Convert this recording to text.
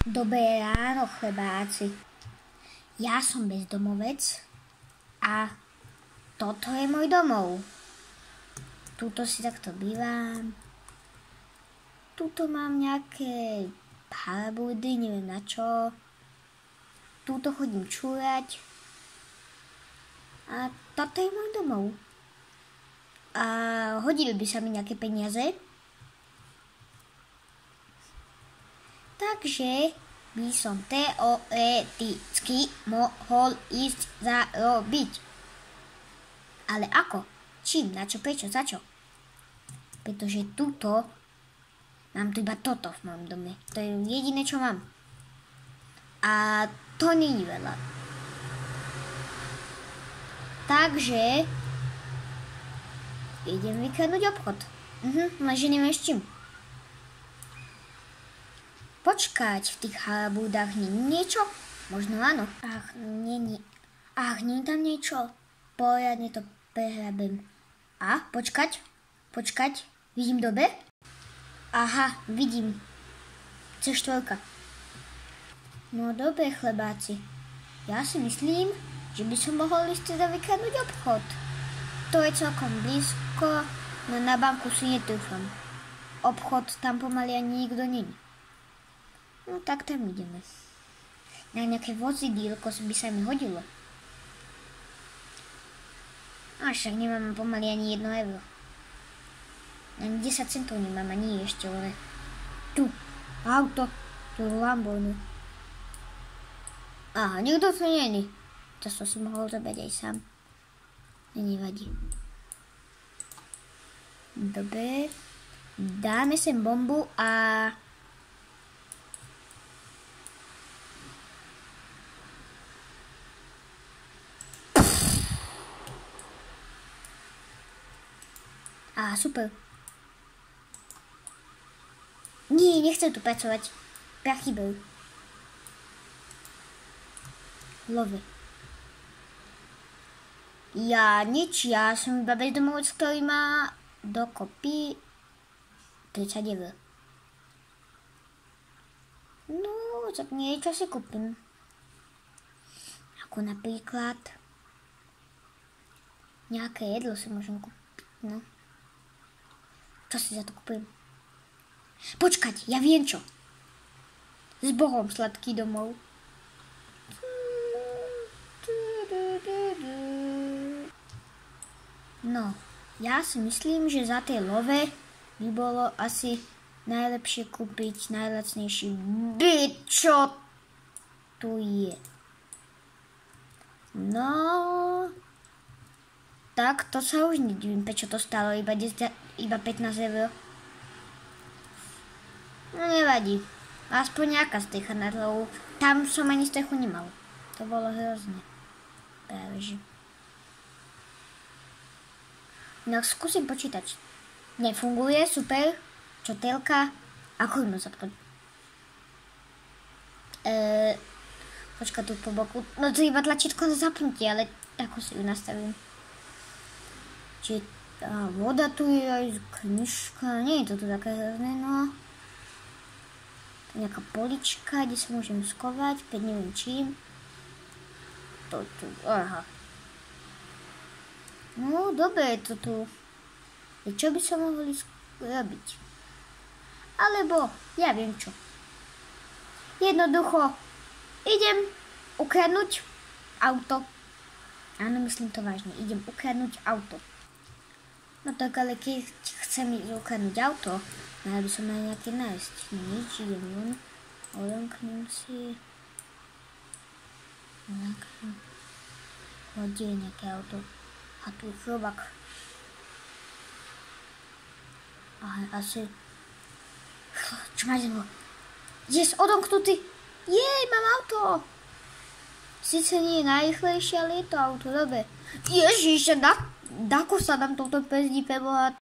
Dobré ráno, chlebáci. Ja som bezdomovec a toto je môj domov. Tuto si takto bývam. Tuto mám nejaké halabúdy, neviem na čo. Tuto chodím čúrať. A toto je môj domov. A hodili by sa mi nejaké peniaze. Takže by som teoreticky mohol ísť zarobiť. Ale ako? Čím? Na čo? Prečo? Za čo? Pretože tuto mám tu iba toto v mojom dome. To je jediné, čo mám. A to nie je veľa. Takže idem vykradnúť obchod. Lenže neviem s čím. Počkať, v tých halabúdach nie je niečo? Možno áno. Nie je tam niečo? Poriadne to prehrabem. A, počkať, vidím dobre? Aha, vidím. C4. No dobre, chlebáci. Ja si myslím, že by som mohol ísť teda vykradnúť obchod. To je celkom blízko, no na banku si netrúfam. Obchod tam pomaly ani nikto není. No tak tam ideme. Na nejaké vozidílko by sa mi hodilo. A však nemám pomaly ani 1 euro. Ani 10 centov nemám, ani ešte, ale tu, auto, tu Lamborghini. Aha, nikto tu není. To som si mohol zobrať aj sám. Nevadí. Dobre. Dáme sem bombu a super. Nie, nechcem tu pracovať. Prachy berú. Love. Ja som iba bezdomovec, ktorý má dokopy 30 eur. No, tak niečo si kúpim. Ako napríklad nejaké jedlo si môžem kúpiť, no. Čo si za to kúpim? Počkať, ja viem čo. S Bohom, sladký domov. No, ja si myslím, že za tej love by bolo asi najlepšie kúpiť najlacnejší byt, čo tu je. No, tak to sa už nedivím, prečo to stálo iba 15 eur. No nevadí, aspoň nejaká strecha nad hlavou. Tam som ani strechu nemal. To bolo hrozné. Práve že. No skúsim počítať. Nefunguje, super. Čo telka? Ako ju zapnúť? Počkaj tu po boku. No to je iba tlačítko na zapnutie, ale ako si ju nastavím. Čiže voda tu je aj knižka. Nie je to tu také hrozné, no. Nejaká polička, kde sa môžem skovať, keď neviem čím. To tu, aha. No, dobre je to tu. Čo by sa mohli robiť? Alebo, ja viem čo. Jednoducho, idem ukradnúť auto. Áno, myslím to vážne. Idem ukradnúť auto. No tak, ale keď chcem ísť ukradnúť auto, mala by som aj nejaké nájsť. Nič, idem von. Odomknem si. Kde je nejaké auto? A tu je chlebák. Aha, asi. Čo máš za mnou? Yes, odomknutý. Jej, mám auto. Sice nie je najrýchlejšie, ale je to auto, dobre. Ježiš, ako sa nám toto pezdí preboha.